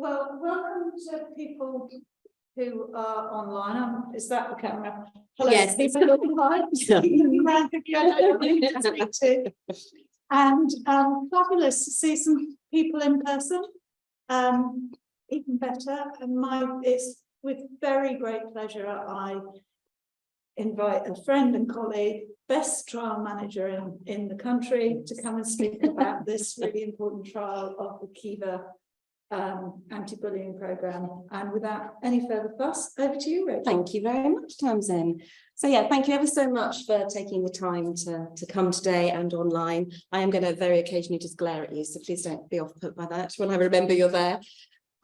Well, welcome to people who are online. Is that the camera? Hello, Yes. people online. And fabulous to see some people in person. Even better. And it's with very great pleasure I invite a friend and colleague, best trial manager in the country, to come and speak about this really important trial of the KiVa anti-bullying programme. And without any further fuss, over to you, Rachel. Thank you very much, Tamsin. So yeah, thank you ever so much for taking the time to come today and online. I am going to very occasionally just glare at you, so please don't be off put by that when I remember you're there.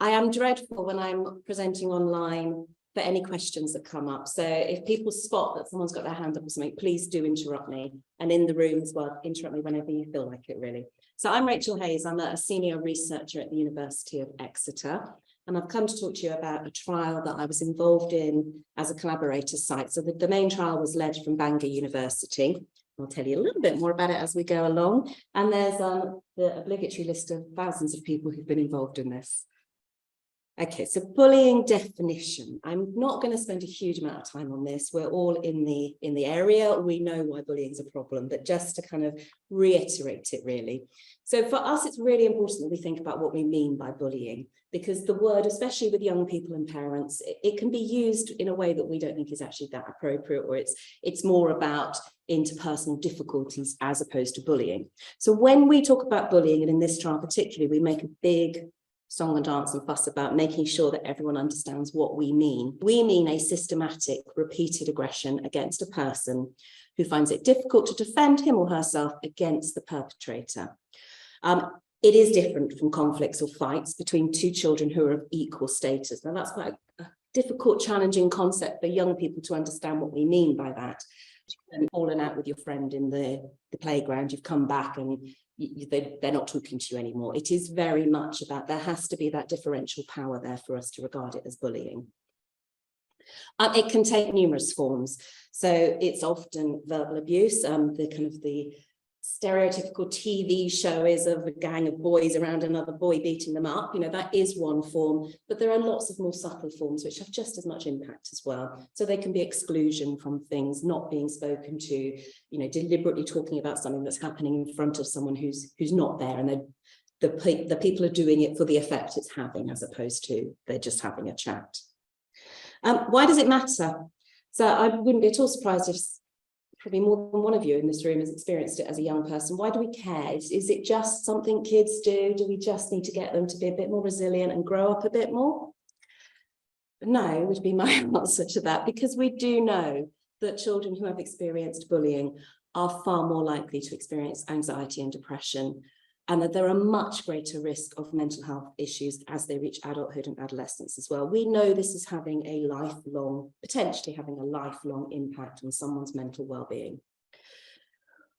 I am dreadful when I'm presenting online for any questions that come up. So if people spot that someone's got their hand up or something, please do interrupt me. And in the room as well, interrupt me whenever you feel like it, really. So I'm Rachel Hayes. I'm a senior researcher at the University of Exeter. And I've come to talk to you about a trial that I was involved in as a collaborator site. So the main trial was led from Bangor University. I'll tell you a little bit more about it as we go along. And there's the obligatory list of thousands of people who've been involved in this. Okay, so bullying definition. I'm not going to spend a huge amount of time on this. We're all in the area. We know why bullying is a problem, but just to kind of reiterate it really. So for us, it's really important that we think about what we mean by bullying, because the word, especially with young people and parents, it can be used in a way that we don't think is actually that appropriate, or it's more about interpersonal difficulties as opposed to bullying. So when we talk about bullying, and in this trial particularly, we make a big song and dance and fuss about making sure that everyone understands what we mean. We mean a systematic, repeated aggression against a person who finds it difficult to defend him or herself against the perpetrator. It is different from conflicts or fights between two children who are of equal status. Now, that's quite a difficult, challenging concept for young people to understand what we mean by that. You've fallen out with your friend in the playground, you've come back and they're not talking to you anymore. It is very much about, there has to be that differential power there for us to regard it as bullying. It can take numerous forms. So it's often verbal abuse, the stereotypical TV show is of a gang of boys around another boy beating them up. You know, that is one form, but there are lots of more subtle forms which have just as much impact as well. So they can be exclusion from things, not being spoken to, you know, deliberately talking about something that's happening in front of someone who's not there, and the people are doing it for the effect it's having, as opposed to they're just having a chat. Why does it matter? So I wouldn't be at all surprised if probably more than one of you in this room has experienced it as a young person. Why do we care? Is it just something kids do? Do we just need to get them to be a bit more resilient and grow up a bit more? No, would be my answer to that, because we do know that children who have experienced bullying are far more likely to experience anxiety and depression, and that there are much greater risk of mental health issues as they reach adulthood and adolescence as well. We know this is having a lifelong, potentially having a lifelong impact on someone's mental well-being.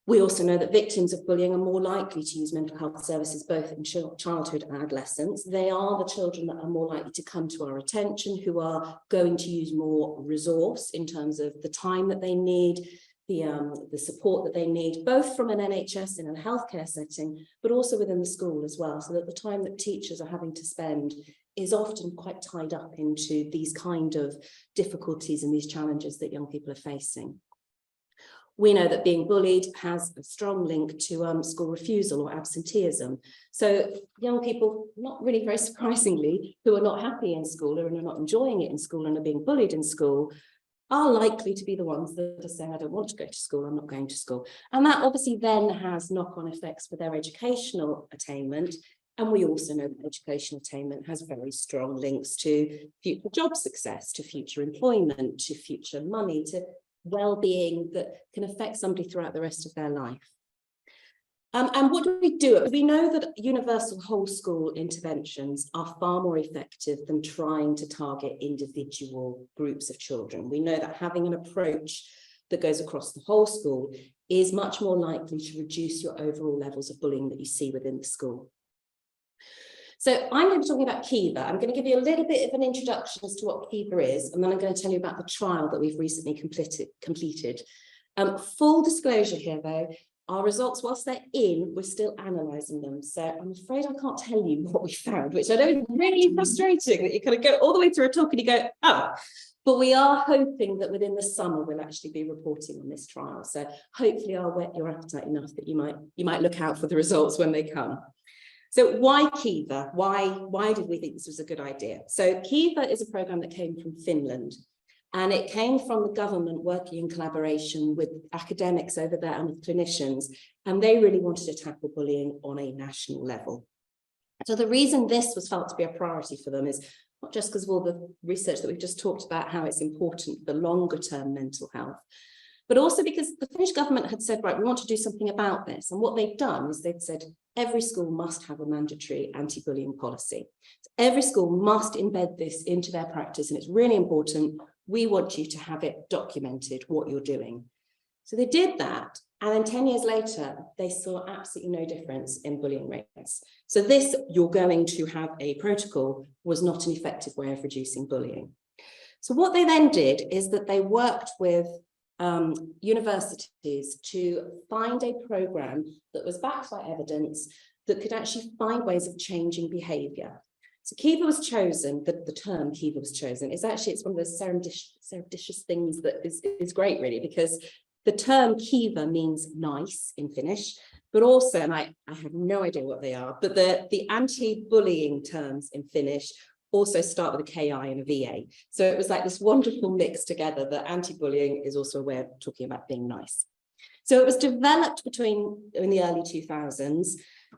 We also know that victims of bullying are more likely to use mental health services both in childhood and adolescence. They are the children that are more likely to come to our attention, who are going to use more resource in terms of the time that they need, the support that they need, both from an NHS in a healthcare setting, but also within the school as well, so that the time that teachers are having to spend is often quite tied up into these kind of difficulties and these challenges that young people are facing. We know that being bullied has a strong link to school refusal or absenteeism. So young people, not really very surprisingly, who are not happy in school or are not enjoying it in school and are being bullied in school, are likely to be the ones that are saying, I don't want to go to school, I'm not going to school. And that obviously then has knock-on effects for their educational attainment. And we also know that educational attainment has very strong links to future job success, to future employment, to future money, to well-being that can affect somebody throughout the rest of their life. And what do we do? We know that universal whole school interventions are far more effective than trying to target individual groups of children. We know that having an approach that goes across the whole school is much more likely to reduce your overall levels of bullying that you see within the school. So I'm going to be talking about KiVa. I'm going to give you a little bit of an introduction as to what KiVa is, and then I'm going to tell you about the trial that we've recently completed. Full disclosure here, though, Our results, whilst they're in, we're still analysing them. So I'm afraid I can't tell you what we found, which I know is really frustrating, that you kind of go all the way through a talk and you go, oh. But we are hoping that within the summer we'll actually be reporting on this trial. So hopefully I'll whet your appetite enough that you might look out for the results when they come. So why KiVa? Why did we think this was a good idea? So KiVa is a programme that came from Finland, and it came from the government working in collaboration with academics over there and with clinicians, and they really wanted to tackle bullying on a national level. So the reason this was felt to be a priority for them is not just because of all the research that we've just talked about, how it's important for longer term mental health, but also because the Finnish government had said, right, we want to do something about this. And what they've done is they've said, every school must have a mandatory anti-bullying policy. So every school must embed this into their practice, and it's really important. We want you to have it documented, what you're doing. So they did that. And then 10 years later, they saw absolutely no difference in bullying rates. So this, you're going to have a protocol, was not an effective way of reducing bullying. So what they then did is that they worked with universities to find a programme that was backed by evidence that could actually find ways of changing behaviour. So KiVa was chosen, the term KiVa was chosen, it's one of those serendipitous things that is great really, because the term KiVa means nice in Finnish, but also, and I have no idea what they are, but the anti-bullying terms in Finnish also start with a KI and a VA. So it was like this wonderful mix together that anti-bullying is also a way of talking about being nice. So it was developed in the early 2000s.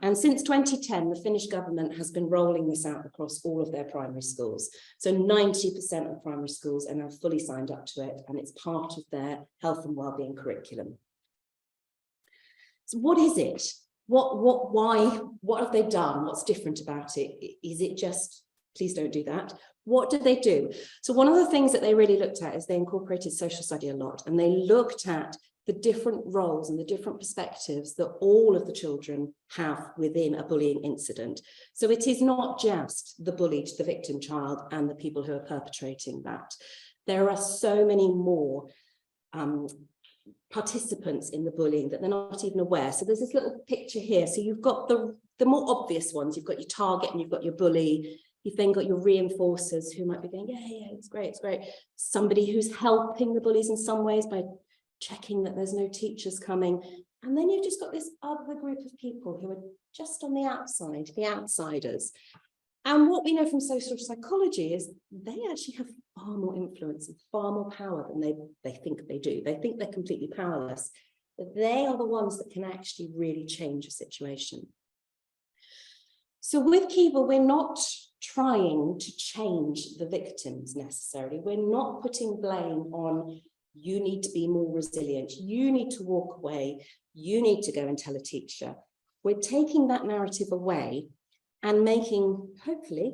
And since 2010, the Finnish government has been rolling this out across all of their primary schools. So 90% of primary schools are now fully signed up to it, and it's part of their health and wellbeing curriculum. So what is it? Why? What have they done? What's different about it? Is it just, please don't do that? What did they do? So one of the things that they really looked at is they incorporated social study a lot, and they looked at the different roles and the different perspectives that all of the children have within a bullying incident. So it is not just the bullied, the victim child, and the people who are perpetrating that. There are so many more participants in the bullying that they're not even aware. So there's this little picture here. So you've got the more obvious ones. You've got your target and you've got your bully. You've then got your reinforcers who might be going, yeah, it's great, it's great. Somebody who's helping the bullies in some ways by checking that there's no teachers coming. And then you've just got this other group of people who are just on the outside, the outsiders. And what we know from social psychology is they actually have far more influence and far more power than they think they do. They think they're completely powerless, but they are the ones that can actually really change a situation. So with KiVa, we're not trying to change the victims necessarily. We're not putting blame on, you need to be more resilient, you need to walk away, you need to go and tell a teacher. We're taking that narrative away and hopefully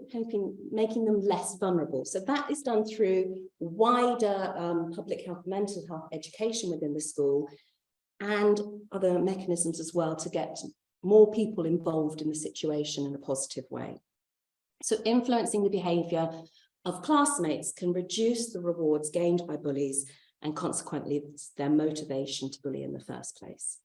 making them less vulnerable. So that is done through wider public health, mental health education within the school, and other mechanisms as well to get more people involved in the situation in a positive way. So influencing the behaviour of classmates can reduce the rewards gained by bullies, and consequently their motivation to bully in the first place.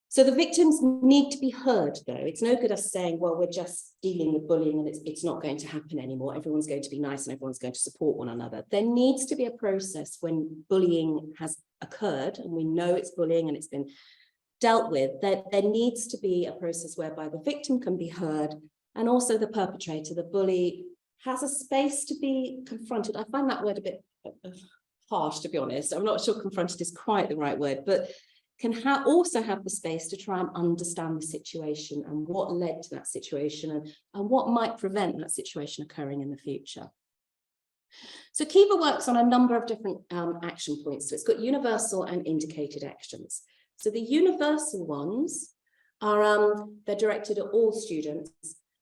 So the victims need to be heard, though. It's no good us saying, well, we're just dealing with bullying and it's not going to happen anymore. Everyone's going to be nice and everyone's going to support one another. There needs to be a process when bullying has occurred and we know it's bullying and it's been dealt with. There needs to be a process whereby the victim can be heard, and also the perpetrator, the bully, has a space to be confronted. I find that word a bit harsh, to be honest. I'm not sure confronted is quite the right word, but can also have the space to try and understand the situation and what led to that situation and what might prevent that situation occurring in the future. So KiVa works on a number of different action points. So it's got universal and indicated actions. So the universal ones are they're directed at all students,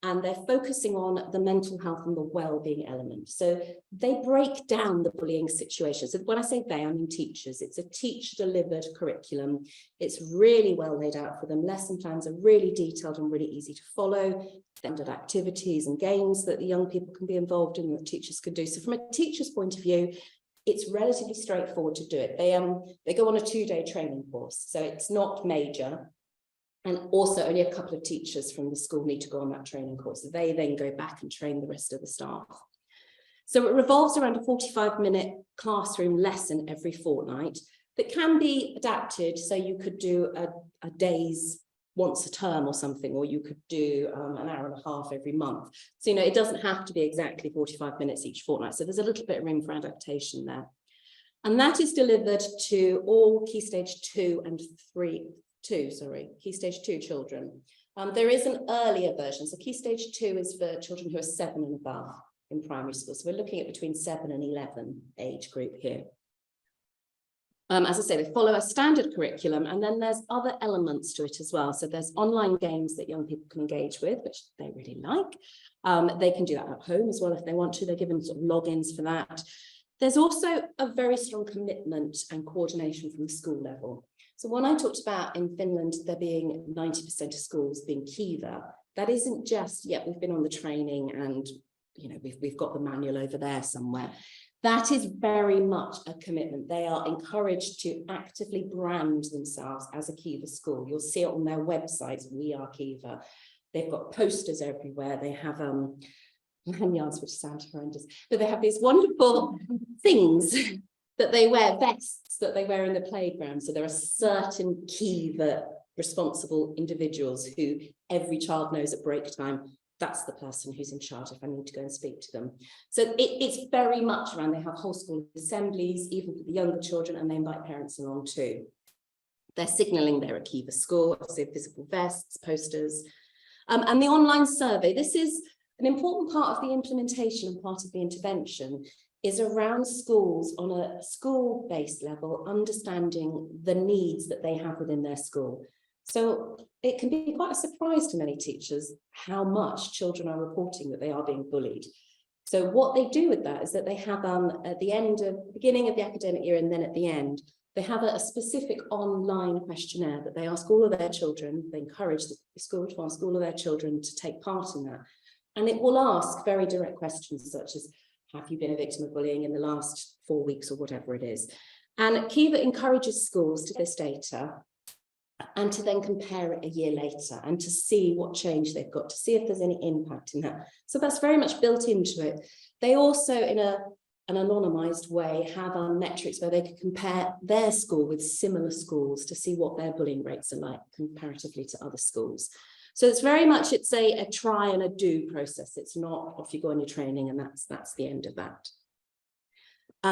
and they're focusing on the mental health and the well-being element. So they break down the bullying situation. So when I say they, I mean teachers. It's a teacher-delivered curriculum. It's really well laid out for them. Lesson plans are really detailed and really easy to follow. Standard activities and games that the young people can be involved in, that teachers can do. So from a teacher's point of view, it's relatively straightforward to do it. They go on a 2-day training course, so it's not major. And also only a couple of teachers from the school need to go on that training course. So they then go back and train the rest of the staff. So it revolves around a 45-minute classroom lesson every fortnight that can be adapted. So you could do a day's once a term or something, or you could do an hour and a half every month. So, it doesn't have to be exactly 45 minutes each fortnight. So there's a little bit of room for adaptation there. And that is delivered to all Key Stage 2 Key Stage 2 children. There is an earlier version. So Key Stage 2 is for children who are 7 and above in primary school. So we're looking at between 7 and 11 age group here. As I say, they follow a standard curriculum, and then there's other elements to it as well. So there's online games that young people can engage with, which they really like. They can do that at home as well if they want to. They're given sort of logins for that. There's also a very strong commitment and coordination from the school level. So when I talked about in Finland, there being 90% of schools being KiVa, that isn't just, we've been on the training and, we've got the manual over there somewhere. That is very much a commitment. They are encouraged to actively brand themselves as a KiVa school. You'll see it on their websites, We Are KiVa. They've got posters everywhere. They have lanyards, which sound horrendous, but they have these wonderful things that they wear, vests that they wear in the playground. So there are certain KiVa responsible individuals who every child knows at break time, that's the person who's in charge if I need to go and speak to them. So it's very much around, they have whole school assemblies, even for the younger children, and they invite parents along too. They're signalling they're a KiVa school, so physical vests, posters. And the online survey, this is an important part of the implementation and part of the intervention, is around schools on a school-based level, understanding the needs that they have within their school. So it can be quite a surprise to many teachers how much children are reporting that they are being bullied. So what they do with that is that they have at the beginning of the academic year and then at the end, they have a specific online questionnaire that they ask all of their children. They encourage the school to ask all of their children to take part in that. And it will ask very direct questions such as, have you been a victim of bullying in the last 4 weeks or whatever it is? And KiVa encourages schools to this data and to then compare it a year later and to see what change they've got, to see if there's any impact in that. So that's very much built into it. They also, in an anonymised way, have metrics where they can compare their school with similar schools to see what their bullying rates are like comparatively to other schools. So it's very much, it's a try and a do process. It's not off you go on your training and that's the end of that.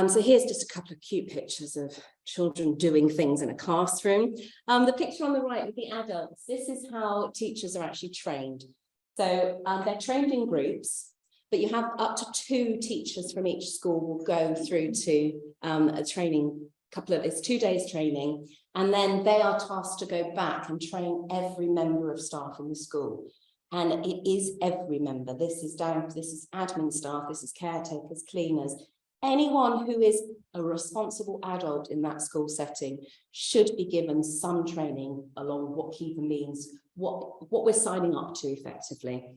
So here's just a couple of cute pictures of children doing things in a classroom. The picture on the right with the adults, this is how teachers are actually trained. So they're trained in groups, but you have up to 2 teachers from each school will go through to a training, it's 2 days training, and then they are tasked to go back and train every member of staff in the school. And it is every member. This is admin staff, this is caretakers, cleaners. Anyone who is a responsible adult in that school setting should be given some training along what KiVa means, what we're signing up to effectively.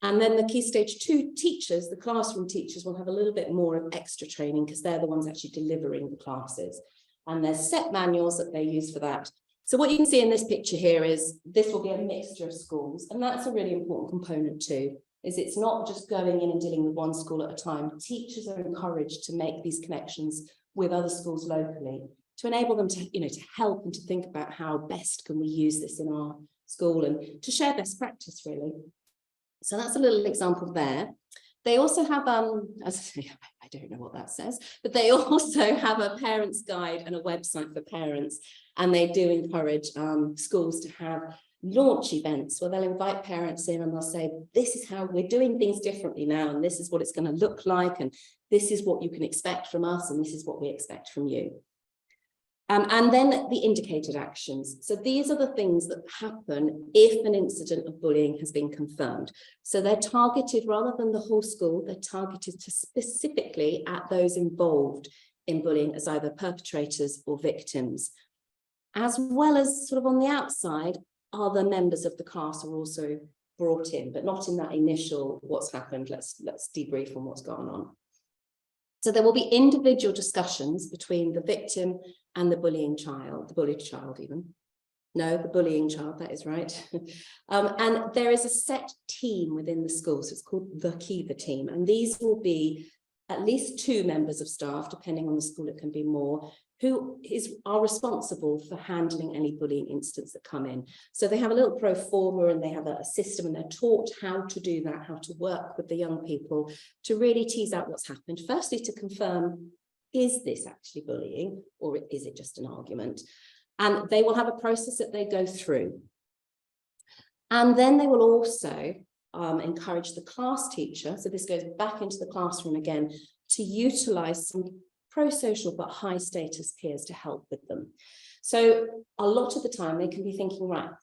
And then the Key Stage 2 teachers, the classroom teachers, will have a little bit more of extra training because they're the ones actually delivering the classes. And there's set manuals that they use for that. So what you can see in this picture here is this will be a mixture of schools, and that's a really important component too. Is it's not just going in and dealing with one school at a time. Teachers are encouraged to make these connections with other schools locally to enable them to, to help and to think about how best can we use this in our school and to share best practice really. So that's a little example there. They also have, as I say, I don't know what that says, but they also have a parents' guide and a website for parents, and they do encourage schools to have launch events where they'll invite parents in and they'll say, this is how we're doing things differently now, and this is what it's going to look like, and this is what you can expect from us, and this is what we expect from you. And then the indicated actions. So these are the things that happen if an incident of bullying has been confirmed. So they're targeted rather than the whole school, they're targeted to specifically at those involved in bullying as either perpetrators or victims. As well as sort of on the outside, other members of the class are also brought in, but not in that initial what's happened, let's debrief on what's going on. So there will be individual discussions between the victim and the bullying child, the bullied child even. No, the bullying child, that is right. And there is a set team within the school, so it's called the KiVa team. And these will be at least 2 members of staff, depending on the school, it can be more, who are responsible for handling any bullying incidents that come in. So they have a little pro forma and they have a system, and they're taught how to do that, how to work with the young people to really tease out what's happened. Firstly, to confirm, is this actually bullying or is it just an argument? And they will have a process that they go through. And then they will also encourage the class teacher, so this goes back into the classroom again, to utilise some pro-social but high status peers to help with them. So a lot of the time they can be thinking, right, it'd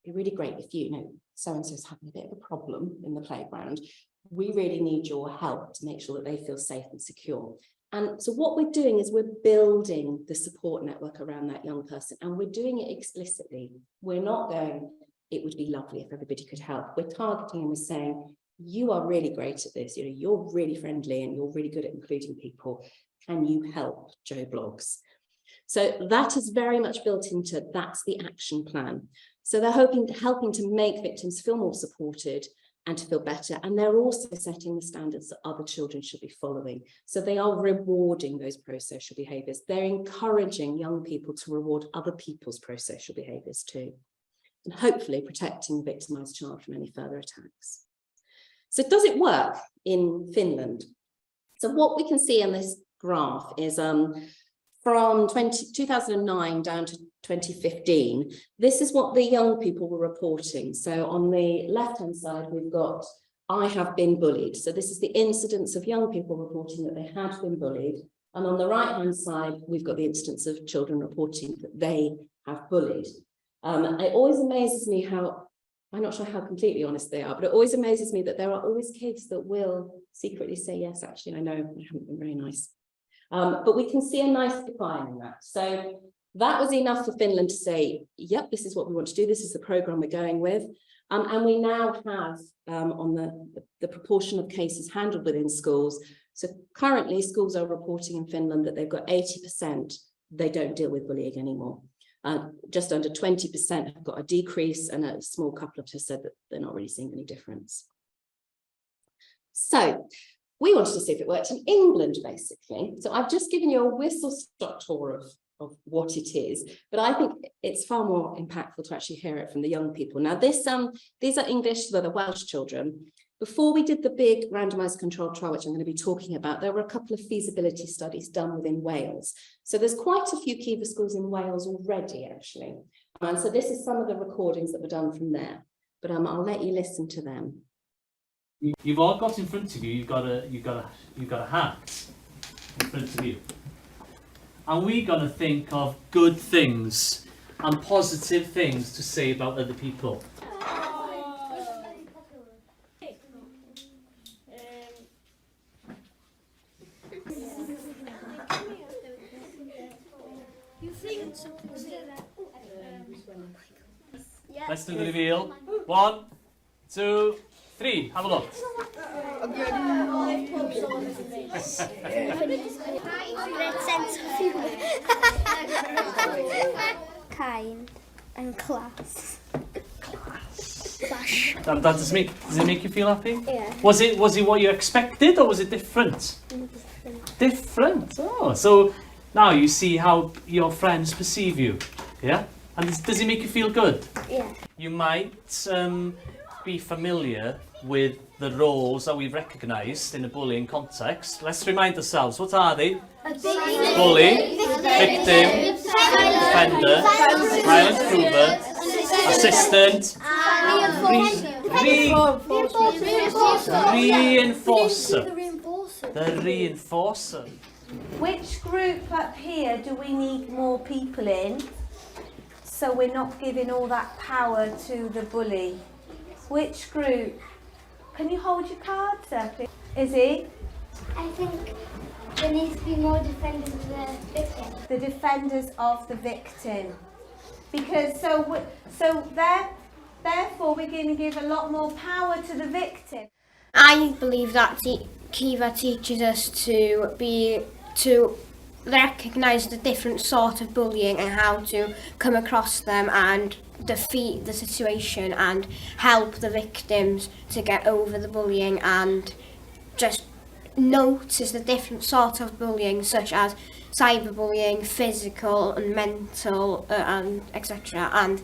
be really great if you know, so-and-so's having a bit of a problem in the playground. We really need your help to make sure that they feel safe and secure. And so what we're doing is we're building the support network around that young person, and we're doing it explicitly. We're not going, it would be lovely if everybody could help. We're targeting and we're saying, you are really great at this, you know, you're really friendly and you're really good at including people. Can you help Joe Bloggs? So that is very much built into, that's the action plan. So they're helping to make victims feel more supported and to feel better. And they're also setting the standards that other children should be following. So they are rewarding those pro-social behaviours. They're encouraging young people to reward other people's pro-social behaviours too. And hopefully protecting the victimised child from any further attacks. So does it work in Finland? So what we can see in this graph is from 2009 down to 2015, this is what the young people were reporting. So on the left-hand side, we've got, I have been bullied. So this is the incidence of young people reporting that they had been bullied. And on the right-hand side, we've got the incidence of children reporting that they have bullied. It always amazes me how, I'm not sure how completely honest they are, but it always amazes me that there are always kids that will secretly say, yes, actually, I know I haven't been very nice. But we can see a nice decline in that. So that was enough for Finland to say, yep, this is what we want to do. This is the programme we're going with. And we now have on the proportion of cases handled within schools. So currently schools are reporting in Finland that they've got 80%, they don't deal with bullying anymore. Just under 20% have got a decrease, and a small couple have just said that they're not really seeing any difference. So we wanted to see if it worked in England, basically. So I've just given you a whistle-stop tour of what it is, but I think it's far more impactful to actually hear it from the young people. Now, these are English, so they're Welsh children. Before we did the big randomised controlled trial, which I'm going to be talking about, there were a couple of feasibility studies done within Wales. So there's quite a few KiVa schools in Wales already, actually. And so this is some of the recordings that were done from there, but I'll let you listen to them. You've all got in front of you, you've got a hat in front of you. And we're going to think of good things and positive things to say about other people. Let's do the reveal. 1, 2, 3. Have a look. Kind and class. Does it make you feel happy? Yeah. Was it what you expected, or was it different? Different. Oh, so now you see how your friends perceive you. Yeah. And does it make you feel good? Yeah. You might be familiar with the roles that we've recognised in a bullying context. Let's remind ourselves, what are they? Bully, victim, defender, violent prover, assistant, reinforcer. The reinforcer. Which group up here do we need more people in, so we're not giving all that power to the bully? Which group? Can you hold your cards up? Izzy? I think there needs to be more defenders of the victim. The defenders of the victim. Because therefore we're going to give a lot more power to the victim. I believe that KiVa teaches us to recognise the different sort of bullying and how to come across them and defeat the situation and help the victims to get over the bullying, and just notice the different sort of bullying, such as cyberbullying, physical and mental, and etc., and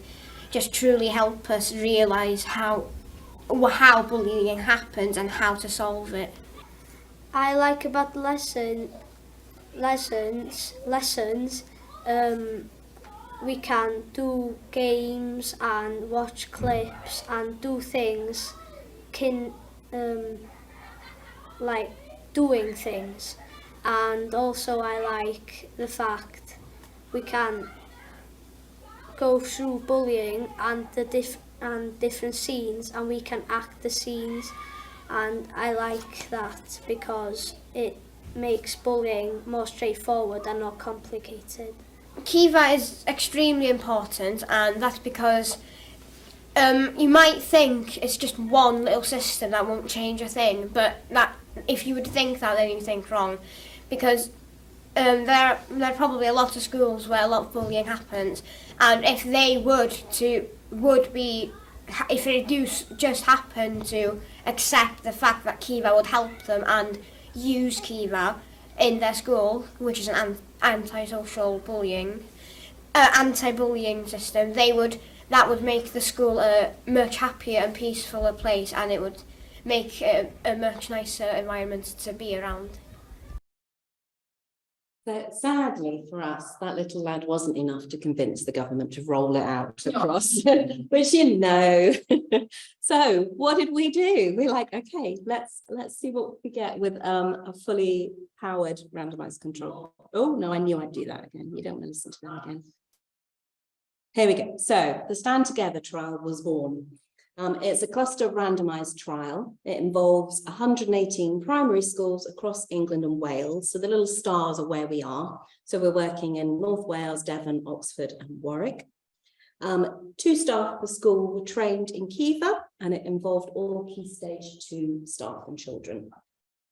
just truly help us realise how bullying happens and how to solve it. I like about the lessons, we can do games and watch clips and do things, like doing things. And also I like the fact we can go through bullying and the different scenes, and we can act the scenes, and I like that because it makes bullying more straightforward and not complicated. KiVa is extremely important, and that's because you might think it's just one little system that won't change a thing, but that if you would think that, then you think wrong, because there are probably a lot of schools where a lot of bullying happens, and if they if they do just happen to accept the fact that KiVa would help them and use KiVa in their school, which is an anti-bullying system, that would make the school a much happier and peacefuler place, and it would make it a much nicer environment to be around. So sadly for us, that little lad wasn't enough to convince the government to roll it out across, which you know. So what did we do? We're like, okay, let's see what we get with a fully powered randomized control. Oh no, I knew I'd do that again. You don't want to listen to that again. Here we go. So the Stand Together trial was born. It's a cluster randomized trial. It involves 118 primary schools across England and Wales. So the little stars are where we are. So we're working in North Wales, Devon, Oxford and Warwick. 2 staff of the school were trained in KiVa, and it involved all Key Stage 2 staff and children.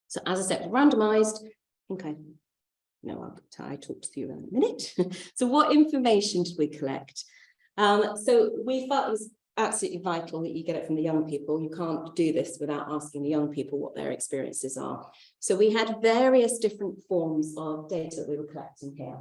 So as I said, randomized. Okay. No, I'll talk to you in a minute. So what information did we collect? So we felt it was absolutely vital that you get it from the young people. You can't do this without asking the young people what their experiences are. So we had various different forms of data that we were collecting here.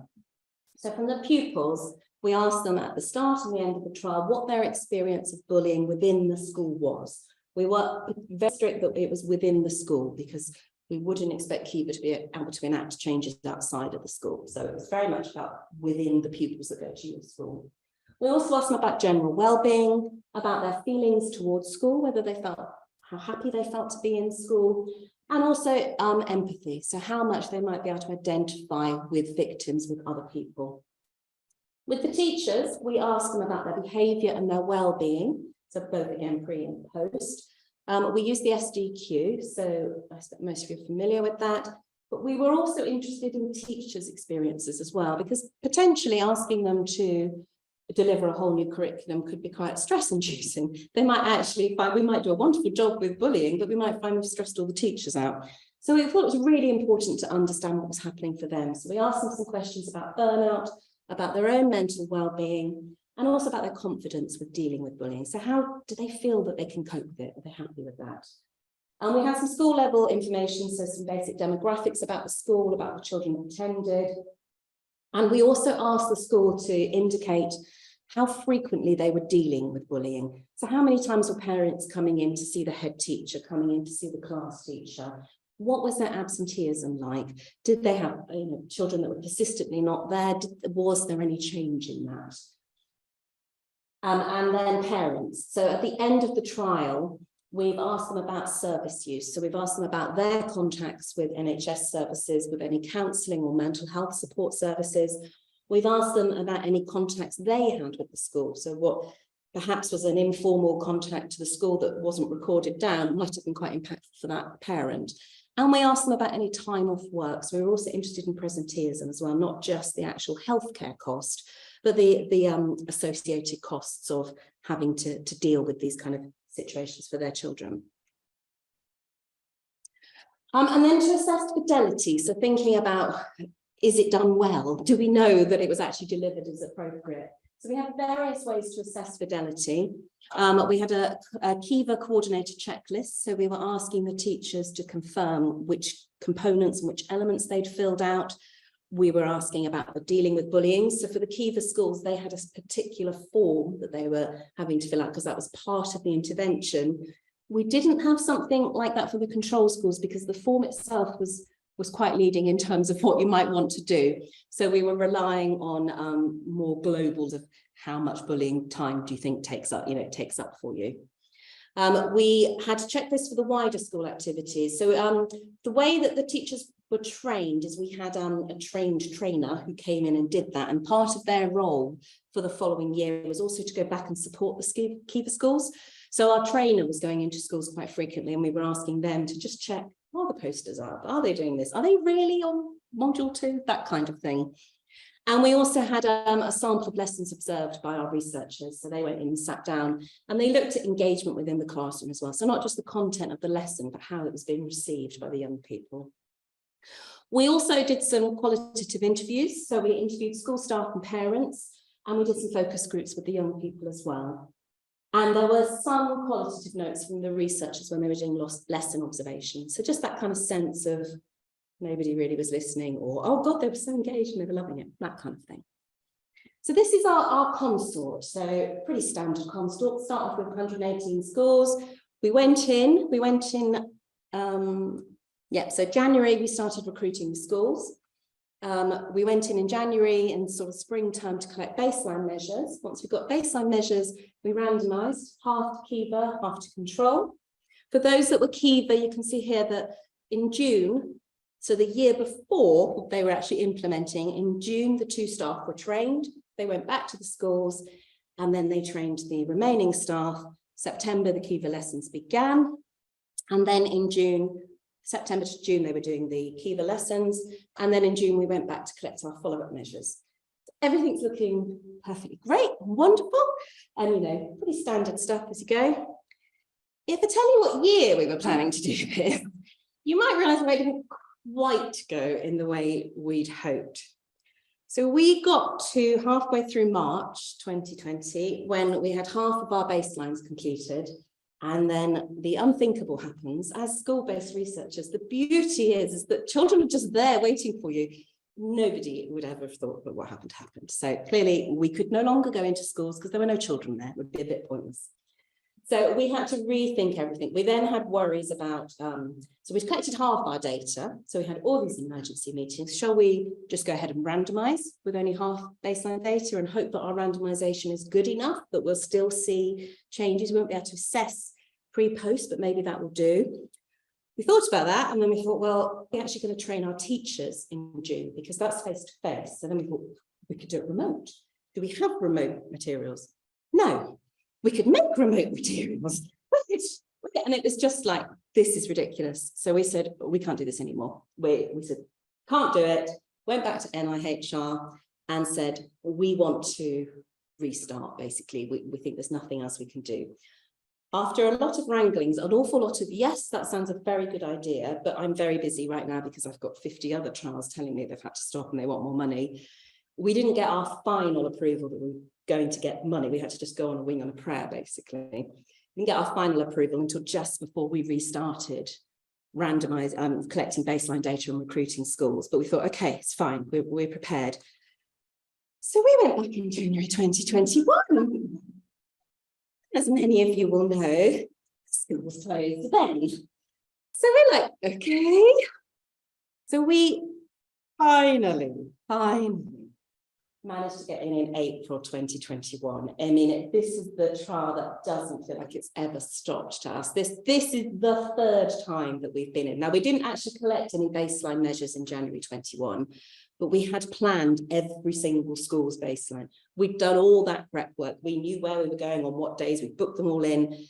So from the pupils, we asked them at the start and the end of the trial what their experience of bullying within the school was. We were very strict that it was within the school, because we wouldn't expect KiVa to be able to enact changes outside of the school. So it was very much about within the pupils that go to your school. We also asked them about general well-being, about their feelings towards school, whether they felt, how happy they felt to be in school, and also empathy, so how much they might be able to identify with victims, with other people. With the teachers, we asked them about their behaviour and their well-being, so both again pre and post. We used the SDQ, so I expect most of you are familiar with that, but we were also interested in teachers' experiences as well, because potentially asking them to deliver a whole new curriculum could be quite stress-inducing. They might actually find, we might do a wonderful job with bullying, but we might find we've stressed all the teachers out. So we thought it was really important to understand what was happening for them. So we asked them some questions about burnout, about their own mental well-being, and also about their confidence with dealing with bullying. So how do they feel that they can cope with it? Are they happy with that? And we had some school level information, so some basic demographics about the school, about the children who attended. And we also asked the school to indicate how frequently they were dealing with bullying. So how many times were parents coming in to see the head teacher, coming in to see the class teacher? What was their absenteeism like? Did they have children that were persistently not there? Was there any change in that? And then parents. So at the end of the trial, we've asked them about service use. So we've asked them about their contacts with NHS services, with any counselling or mental health support services. We've asked them about any contacts they had with the school. So what perhaps was an informal contact to the school that wasn't recorded down might have been quite impactful for that parent. And we asked them about any time off work. So we were also interested in presenteeism as well, not just the actual healthcare cost, but the associated costs of having to deal with these kind of situations for their children. And then to assess fidelity, so thinking about, is it done well? Do we know that it was actually delivered as appropriate? So we have various ways to assess fidelity. We had a KiVa coordinated checklist. So we were asking the teachers to confirm which components and which elements they'd filled out. We were asking about the dealing with bullying. So for the KiVa schools, they had a particular form that they were having to fill out because that was part of the intervention. We didn't have something like that for the control schools because the form itself was quite leading in terms of what you might want to do. So we were relying on more globals of how much bullying time do you think takes up for you. We had a checklist for the wider school activities. So the way that the teachers were trained is we had a trained trainer who came in and did that. And part of their role for the following year was also to go back and support the KiVa schools. So our trainer was going into schools quite frequently and we were asking them to just check, are the posters up? Are they doing this? Are they really on module 2? That kind of thing. And we also had a sample of lessons observed by our researchers. So they went in and sat down and they looked at engagement within the classroom as well. So not just the content of the lesson, but how it was being received by the young people. We also did some qualitative interviews. So we interviewed school staff and parents, and we did some focus groups with the young people as well. And there were some qualitative notes from the researchers when they were doing lesson observations. So just that kind of sense of nobody really was listening, or, oh God, they were so engaged and they were loving it, that kind of thing. So this is our consort. So pretty standard consort. Start off with 118 schools. We went in, so January, we started recruiting the schools. We went in January and sort of springtime to collect baseline measures. Once we got baseline measures, we randomised half to KiVa, half to control. For those that were KiVa, you can see here that in June, so the year before they were actually implementing, in June, the 2 staff were trained. They went back to the schools and then they trained the remaining staff. September, the KiVa lessons began. And then in September to June, they were doing the KiVa lessons. And then in June, we went back to collect our follow-up measures. Everything's looking perfectly great and wonderful. And, pretty standard stuff as you go. If I tell you what year we were planning to do this, you might realise we didn't quite go in the way we'd hoped. So we got to halfway through March 2020 when we had half of our baselines completed. And then the unthinkable happens. As school-based researchers, the beauty is that children are just there waiting for you. Nobody would ever have thought that what happened. So clearly we could no longer go into schools because there were no children there. It would be a bit pointless. So we had to rethink everything. We then had worries about, so we'd collected half our data. So we had all these emergency meetings. Shall we just go ahead and randomise with only half baseline data and hope that our randomisation is good enough that we'll still see changes? We won't be able to assess pre-post, but maybe that will do. We thought about that and then we thought, well, we're actually going to train our teachers in June because that's face-to-face. So then we thought we could do it remote. Do we have remote materials? No. We could make remote materials. And it was just like, this is ridiculous. So we said, we can't do this anymore. We said, can't do it. Went back to NIHR and said, we want to restart, basically. We think there's nothing else we can do. After a lot of wranglings, an awful lot of, yes, that sounds a very good idea, but I'm very busy right now because I've got 50 other trials telling me they've had to stop and they want more money. We didn't get our final approval that we were going to get money. We had to just go on a wing on a prayer, basically. We didn't get our final approval until just before we restarted collecting baseline data and recruiting schools. But we thought, okay, it's fine, we're prepared. So we went back in January 2021. As many of you will know, schools closed then. So we're like, okay. So we finally managed to get in April 2021. I mean, this is the trial that doesn't feel like it's ever stopped to us. This is the 3rd time that we've been in. Now, we didn't actually collect any baseline measures in January 21, but we had planned every single school's baseline. We'd done all that prep work. We knew where we were going on what days. We booked them all in,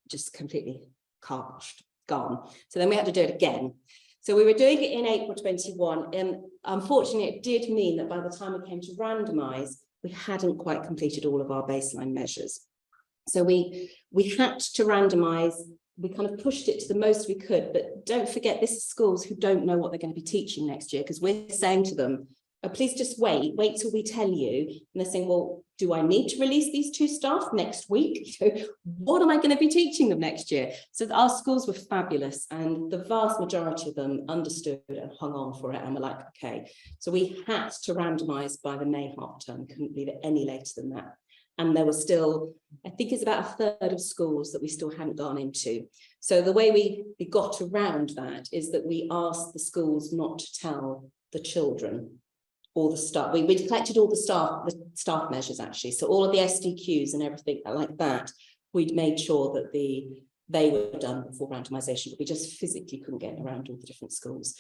just completely carboughed, gone. So then we had to do it again. So we were doing it in April 21, and unfortunately it did mean that by the time we came to randomise, we hadn't quite completed all of our baseline measures. So we had to randomise we kind of pushed it to the most we could, but don't forget this is schools who don't know what they're going to be teaching next year, because we're saying to them, oh, please just wait till we tell you. And they're saying, well, do I need to release these 2 staff next week? So what am I going to be teaching them next year? So our schools were fabulous, and the vast majority of them understood and hung on for it, and were like, okay. So we had to randomise by the May half term, couldn't leave it any later than that. And there was still, I think it's about a third of schools that we still hadn't gone into. So the way we got around that is that we asked the schools not to tell the children or the staff. We collected all the staff measures actually. So all of the SDQs and everything like that, we'd made sure that they were done before randomisation, but we just physically couldn't get around all the different schools.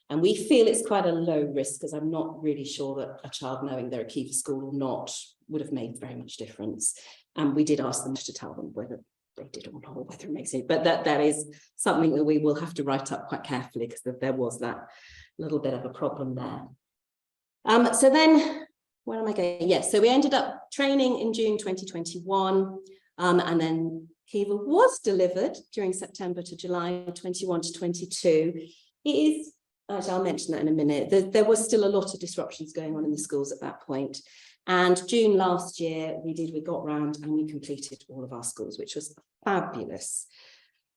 And we feel it's quite a low risk, because I'm not really sure that a child knowing they're a KiVa school or not would have made very much difference. And we did ask them to tell them whether they did or not, or whether it makes it, but that is something that we will have to write up quite carefully, because there was that little bit of a problem there. So then, where am I going? Yes, so we ended up training in June 2021, and then KiVa was delivered during September to July 21 to 22. It is, actually, I'll mention that in a minute. There was still a lot of disruptions going on in the schools at that point. And June last year, we got round and we completed all of our schools, which was fabulous.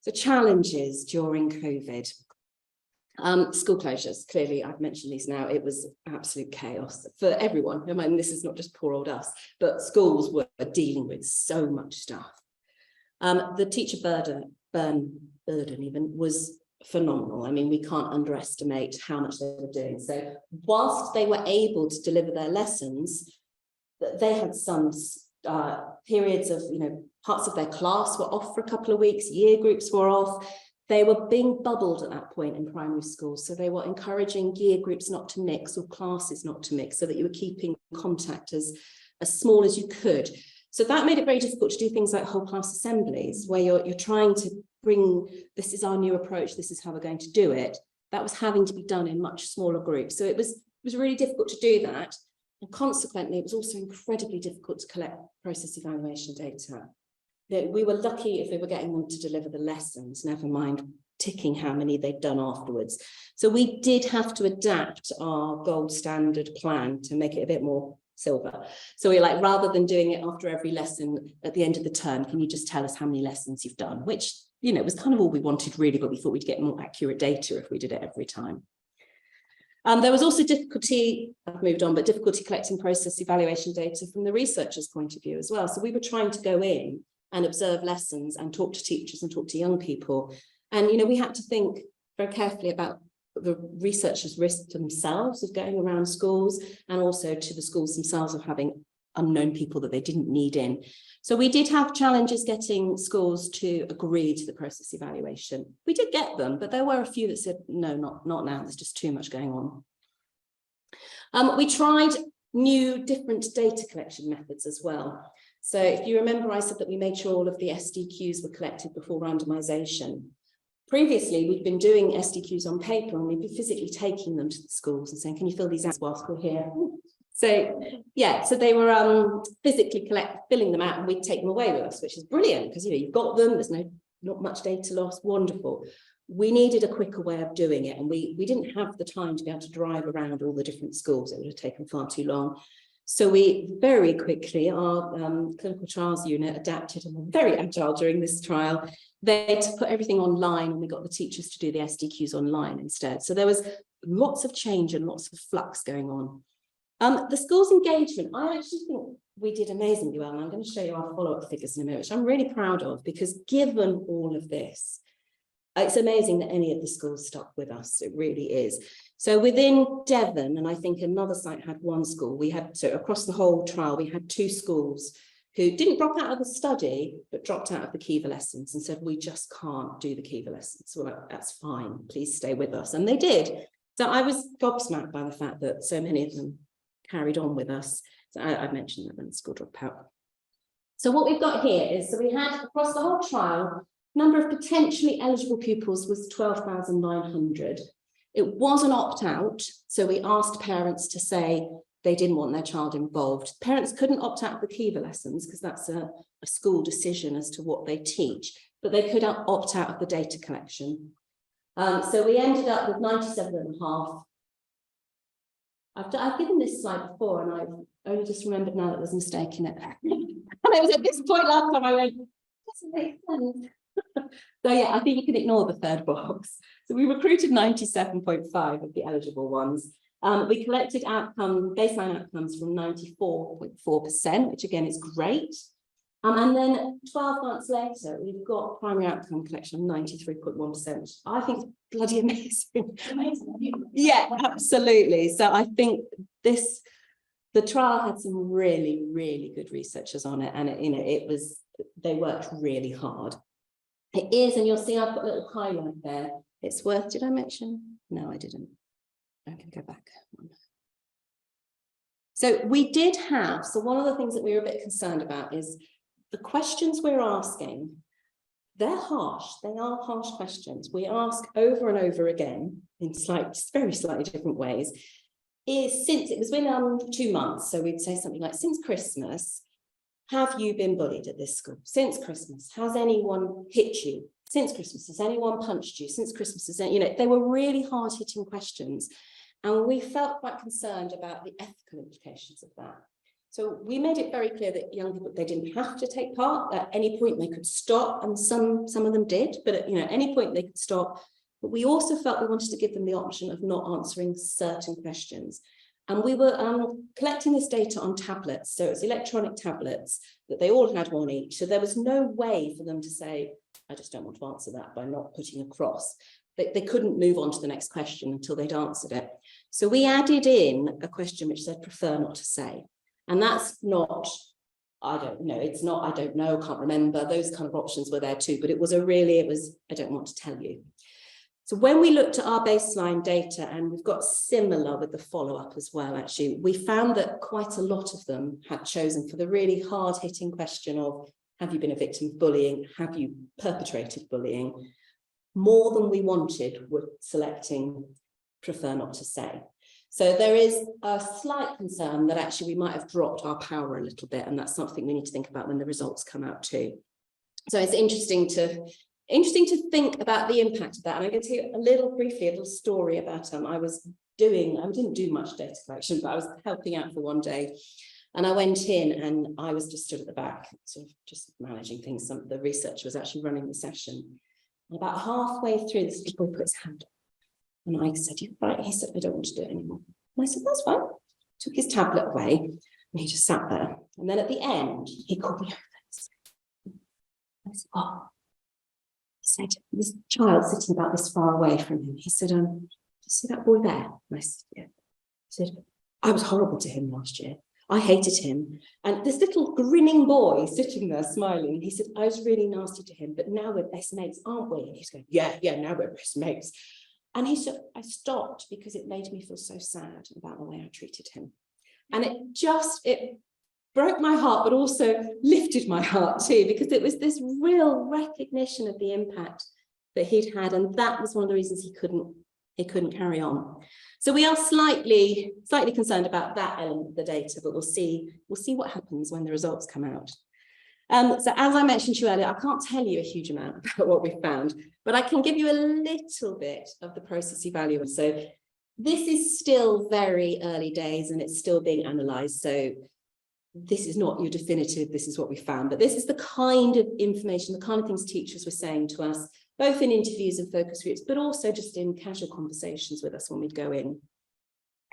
So challenges during COVID. School closures, clearly I've mentioned these now, it was absolute chaos for everyone. I mean, this is not just poor old us, but schools were dealing with so much stuff. The teacher burden even was phenomenal. I mean, we can't underestimate how much they were doing. So whilst they were able to deliver their lessons, they had some periods of, parts of their class were off for a couple of weeks, year groups were off. They were being bubbled at that point in primary schools. So they were encouraging year groups not to mix, or classes not to mix, so that you were keeping contact as small as you could. So that made it very difficult to do things like whole class assemblies, where you're trying to bring, this is our new approach, this is how we're going to do it. That was having to be done in much smaller groups. So it was really difficult to do that. And consequently, it was also incredibly difficult to collect process evaluation data. We were lucky if we were getting them to deliver the lessons, never mind ticking how many they'd done afterwards. So we did have to adapt our gold standard plan to make it a bit more silver. So we're like, rather than doing it after every lesson at the end of the term, can you just tell us how many lessons you've done? Which, was kind of all we wanted really, but we thought we'd get more accurate data if we did it every time. There was also difficulty, I've moved on, but difficulty collecting process evaluation data from the researchers' point of view as well. So we were trying to go in and observe lessons and talk to teachers and talk to young people. And, we had to think very carefully about the researchers' risk themselves of going around schools, and also to the schools themselves of having unknown people that they didn't need in. So we did have challenges getting schools to agree to the process evaluation. We did get them, but there were a few that said, no, not now, there's just too much going on. We tried new different data collection methods as well. So if you remember, I said that we made sure all of the SDQs were collected before randomisation. Previously, we'd been doing SDQs on paper, and we'd be physically taking them to the schools and saying, can you fill these out whilst we're here? So yeah, so they were physically filling them out, and we'd take them away with us, which is brilliant, because you've got them, there's not much data loss, wonderful. We needed a quicker way of doing it, and we didn't have the time to be able to drive around all the different schools. It would have taken far too long. So we very quickly, our clinical trials unit adapted and were very agile during this trial. They put everything online, and we got the teachers to do the SDQs online instead. So there was lots of change and lots of flux going on. The school's engagement, I actually think we did amazingly well, and I'm going to show you our follow-up figures in a minute, which I'm really proud of, because given all of this, it's amazing that any of the schools stuck with us. It really is. So within Devon, and I think another site had one school, so across the whole trial, we had 2 schools who didn't drop out of the study, but dropped out of the KiVa lessons and said, we just can't do the KiVa lessons. So we're like, that's fine, please stay with us. And they did. So I was gobsmacked by the fact that so many of them carried on with us. So I mentioned that when the school dropped out. So what we've got here is, so we had across the whole trial, number of potentially eligible pupils was 12,900. It was an opt-out, so we asked parents to say they didn't want their child involved. Parents couldn't opt out of the KiVa lessons because that's a school decision as to what they teach. but they could opt out of the data collection. So we ended up with 97.5. I've given this slide before, and I've only just remembered now that there's a mistake in it. And it was at this point last time I went, doesn't make sense. So yeah, I think you can ignore the third box. So we recruited 97.5 of the eligible ones. We collected baseline outcomes from 94.4%, which again is great. And then 12 months later, we've got primary outcome collection of 93.1%. I think it's bloody amazing. Yeah, absolutely. So I think the trial had some really, really good researchers on it, and they worked really hard. It is, and you'll see I've got a little highlight there. It's worth, did I mention? No, I didn't. I can go back. So we did have, so one of the things that we were a bit concerned about is the questions we're asking, they're harsh. They are harsh questions. We ask over and over again in very slightly different ways. Since it was been 2 months, so we'd say something like, since Christmas, have you been bullied at this school? Since Christmas, has anyone hit you? Since Christmas, has anyone punched you? Since Christmas, they were really hard-hitting questions. And we felt quite concerned about the ethical implications of that. So we made it very clear that young people, they didn't have to take part. At any point they could stop, and some of them did, but at any point they could stop. But we also felt we wanted to give them the option of not answering certain questions. And we were collecting this data on tablets. So it was electronic tablets that they all had one each. So there was no way for them to say, I just don't want to answer that by not putting a cross. They couldn't move on to the next question until they'd answered it. So we added in a question which said, prefer not to say. And that's not, I don't know, it's not, I don't know, can't remember. Those kind of options were there too, but it was, I don't want to tell you. So when we looked at our baseline data, and we've got similar with the follow-up as well, actually, we found that quite a lot of them had chosen for the really hard-hitting question of, have you been a victim of bullying? Have you perpetrated bullying? More than we wanted were selecting prefer not to say. So there is a slight concern that actually we might have dropped our power a little bit, and that's something we need to think about when the results come out too. So it's interesting to think about the impact of that. And I'm going to tell you briefly a little story about I didn't do much data collection, but I was helping out for one day, and I went in and I was just stood at the back, sort of just managing things. The researcher was actually running the session. And about halfway through, this little boy put his hand up. And I said, "You're right." He said, "I don't want to do it anymore." And I said, "That's fine." Took his tablet away, and he just sat there. And then at the end, he called me over. I said, "Oh." He said, this child sitting about this far away from him, he said, "Do you see that boy there?" And I said, "Yeah." He said, "I was horrible to him last year. I hated him." And this little grinning boy sitting there smiling, he said, "I was really nasty to him, but now we're best mates, aren't we?" And he's going, yeah, now we're best mates." And he said, I stopped because it made me feel so sad about the way I treated him. And it broke my heart, but also lifted my heart too, because it was this real recognition of the impact that he'd had. And that was one of the reasons he couldn't carry on. So we are slightly concerned about that element of the data, but we'll see what happens when the results come out. So as I mentioned to you earlier, I can't tell you a huge amount about what we found, but I can give you a little bit of the process evaluation. So this is still very early days and it's still being analysed. So this is not your definitive, this is what we found, but this is the kind of information, the kind of things teachers were saying to us, both in interviews and focus groups, but also just in casual conversations with us when we'd go in.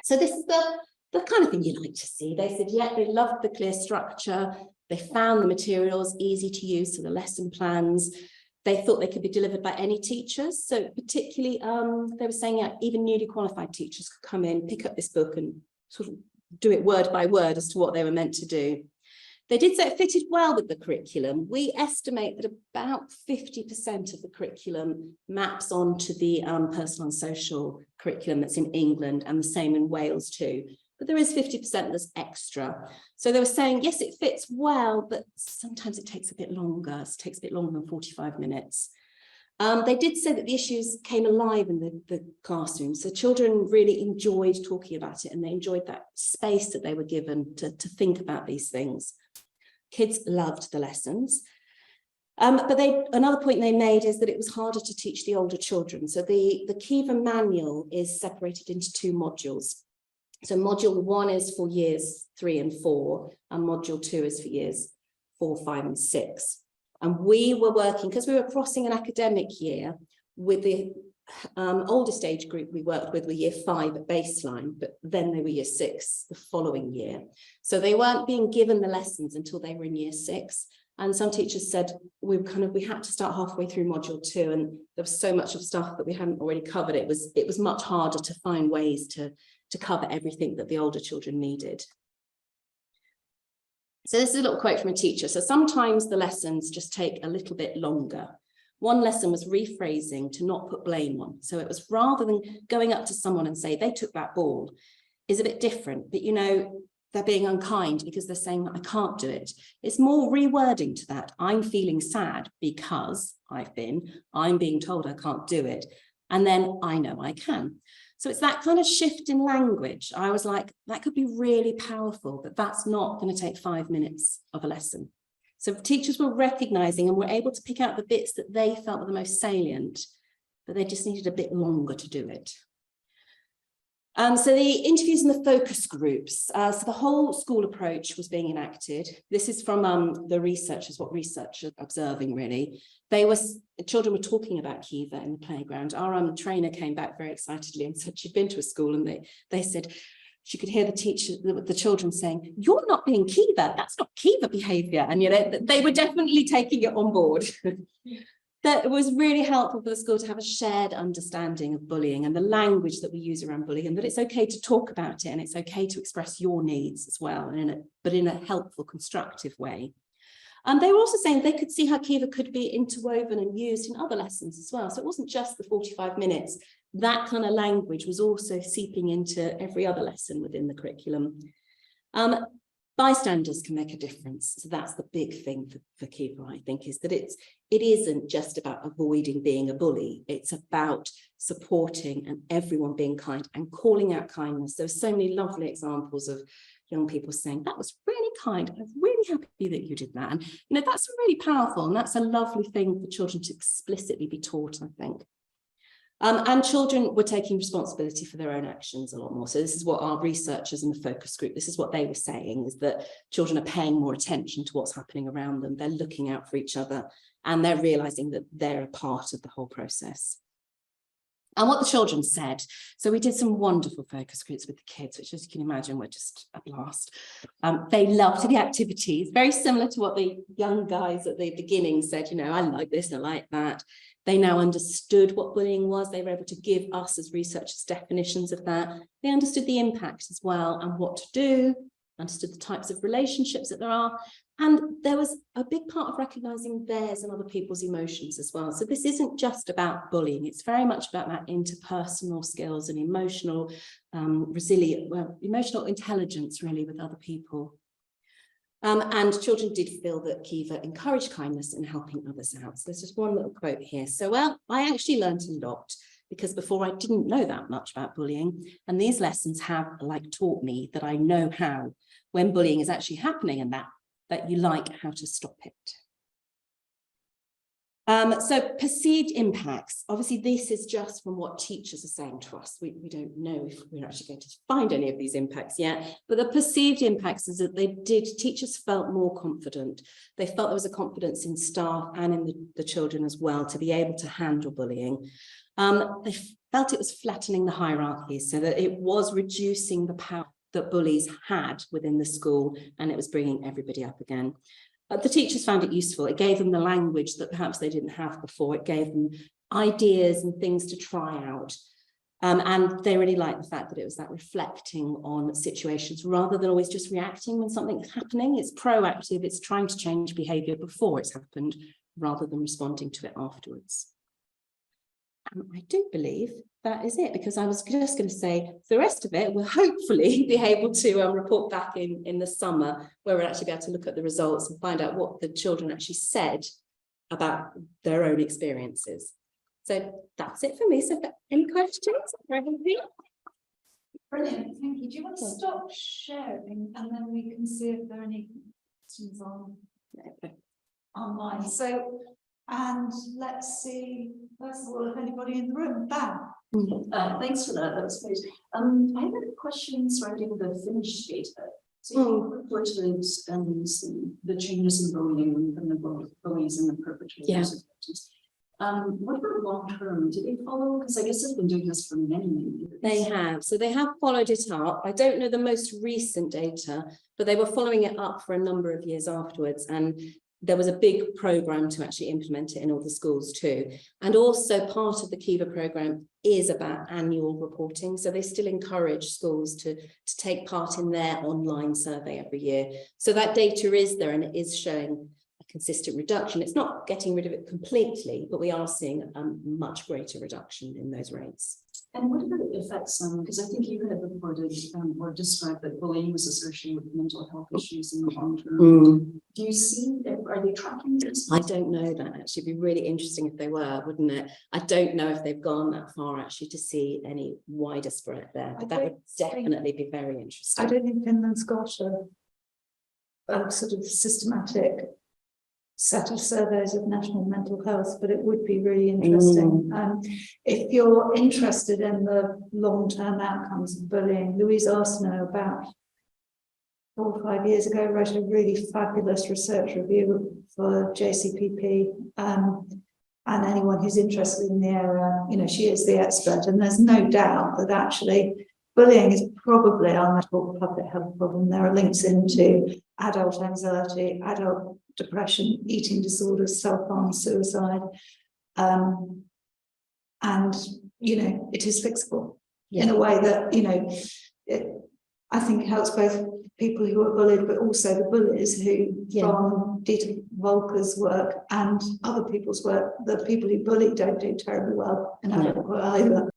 So this is the kind of thing you like to see. They said, yeah, they loved the clear structure. They found the materials easy to use, so the lesson plans. They thought they could be delivered by any teachers. So particularly, they were saying, yeah, even newly qualified teachers could come in, pick up this book and sort of do it word by word as to what they were meant to do. They did say it fitted well with the curriculum. We estimate that about 50% of the curriculum maps onto the personal and social curriculum that's in England, and the same in Wales too. But there is 50% that's extra. So they were saying, yes, it fits well, but sometimes it takes a bit longer. It takes a bit longer than 45 minutes. They did say that the issues came alive in the classroom. So children really enjoyed talking about it, and they enjoyed that space that they were given to think about these things. Kids loved the lessons. But another point they made is that it was harder to teach the older children. So the KiVa manual is separated into 2 modules. So module 1 is for years 3 and 4, and module 2 is for years 4, 5 and 6. And we were working, because we were crossing an academic year, with the oldest age group we worked with were year 5 at baseline, but then they were year 6 the following year. So they weren't being given the lessons until they were in year 6. And some teachers said we had to start halfway through module 2, and there was so much of stuff that we hadn't already covered. It was much harder to find ways to cover everything that the older children needed. So this is a little quote from a teacher. So sometimes the lessons just take a little bit longer. One lesson was rephrasing to not put blame on. So it was, rather than going up to someone and say, they took that ball, is a bit different, but you know, they're being unkind because they're saying that I can't do it. It's more rewording to that. I'm feeling sad because I'm being told I can't do it. And then I know I can. So it's that kind of shift in language. I was like, that could be really powerful, but that's not going to take 5 minutes of a lesson. So teachers were recognizing and were able to pick out the bits that they felt were the most salient, but they just needed a bit longer to do it. So the interviews and the focus groups, so the whole school approach was being enacted. This is from the researchers, what researchers are observing really. Children were talking about KiVa in the playground. Our trainer came back very excitedly and said she'd been to a school, and they said she could hear the children saying, "You're not being KiVa, that's not KiVa behaviour." And you know, they were definitely taking it on board. That it was really helpful for the school to have a shared understanding of bullying and the language that we use around bullying, and that it's okay to talk about it and it's okay to express your needs as well, but in a helpful, constructive way. They were also saying they could see how KiVa could be interwoven and used in other lessons as well. So it wasn't just the 45 minutes. That kind of language was also seeping into every other lesson within the curriculum. Bystanders can make a difference. So that's the big thing for KiVa, I think, is that it isn't just about avoiding being a bully. It's about supporting and everyone being kind and calling out kindness. There's so many lovely examples of young people saying, that was really kind. I'm really happy that you did that. And you know, that's really powerful. And that's a lovely thing for children to explicitly be taught, I think. And children were taking responsibility for their own actions a lot more. So this is what our researchers in the focus group, this is what they were saying, is that children are paying more attention to what's happening around them. They're looking out for each other, and they're realizing that they're a part of the whole process. And what the children said, so we did some wonderful focus groups with the kids, which, as you can imagine, were just a blast. They loved the activities, very similar to what the young guys at the beginning said, you know, I like this, I like that. They now understood what bullying was. They were able to give us as researchers definitions of that. They understood the impact as well and what to do, understood the types of relationships that there are. And there was a big part of recognizing theirs and other people's emotions as well. So this isn't just about bullying. It's very much about that interpersonal skills and emotional emotional intelligence really with other people. And children did feel that KiVa encouraged kindness and helping others out. So there's just one little quote here. So, well, I actually learned a lot, because before I didn't know that much about bullying. And these lessons have taught me that I know how, when bullying is actually happening, and that you like how to stop it. So perceived impacts, obviously this is just from what teachers are saying to us. We don't know if we're actually going to find any of these impacts yet, but the perceived impacts is that teachers felt more confident. They felt there was a confidence in staff and in the children as well to be able to handle bullying. They felt it was flattening the hierarchies, so that it was reducing the power that bullies had within the school, and it was bringing everybody up again. The teachers found it useful. It gave them the language that perhaps they didn't have before. It gave them ideas and things to try out. And they really liked the fact that it was that reflecting on situations rather than always just reacting when something is happening. It's proactive. It's trying to change behaviour before it's happened rather than responding to it afterwards. And I do believe that is it, because I was just going to say the rest of it we'll hopefully be able to report back in the summer, where we'll actually be able to look at the results and find out what the children actually said about their own experiences. So that's it for me. So any questions? Brilliant, thank you. Do you want to stop sharing and then we can see if there are any questions on? online. So, and let's see, first of all, if anybody in the room, Bam. Thanks for that. That was great. I have a question surrounding the Finnish data. So you reported the changes in bullying from the bullies and the perpetrators. Yeah. Of victims. What about long term? Do they follow? Because I guess they've been doing this for many years. They have. So they have followed it up. I don't know the most recent data, but they were following it up for a number of years afterwards. And there was a big program to actually implement it in all the schools too. And also part of the KiVa program is about annual reporting. So they still encourage schools to take part in their online survey every year. So that data is there and it is showing a consistent reduction. It's not getting rid of it completely, but we are seeing a much greater reduction in those rates. And what about the effects? Because I think you had reported or described that bullying was associated with mental health issues in the long term. Do you see, are they tracking this? I don't know that. Actually, it'd be really interesting if they were, wouldn't it? I don't know if they've gone that far actually to see any wider spread there, but that would definitely be very interesting. I don't think Finland's got a sort of systematic set of surveys of national mental health, but it would be really interesting. If you're interested in the long-term outcomes of bullying, Louise Arsenault about 4 or 5 years ago wrote a really fabulous research review for JCPP, and anyone who's interested in the area, you know, she is the expert, and there's no doubt that actually bullying is probably our national public health problem. There are links into adult anxiety, adult depression, eating disorders, self-harm, suicide, and you know, it is fixable in a way that, you know, I think helps both people who are bullied, but also the bullies who, from Dieter Volker's work and other people's work, the people who bully don't do terribly well in adulthood either.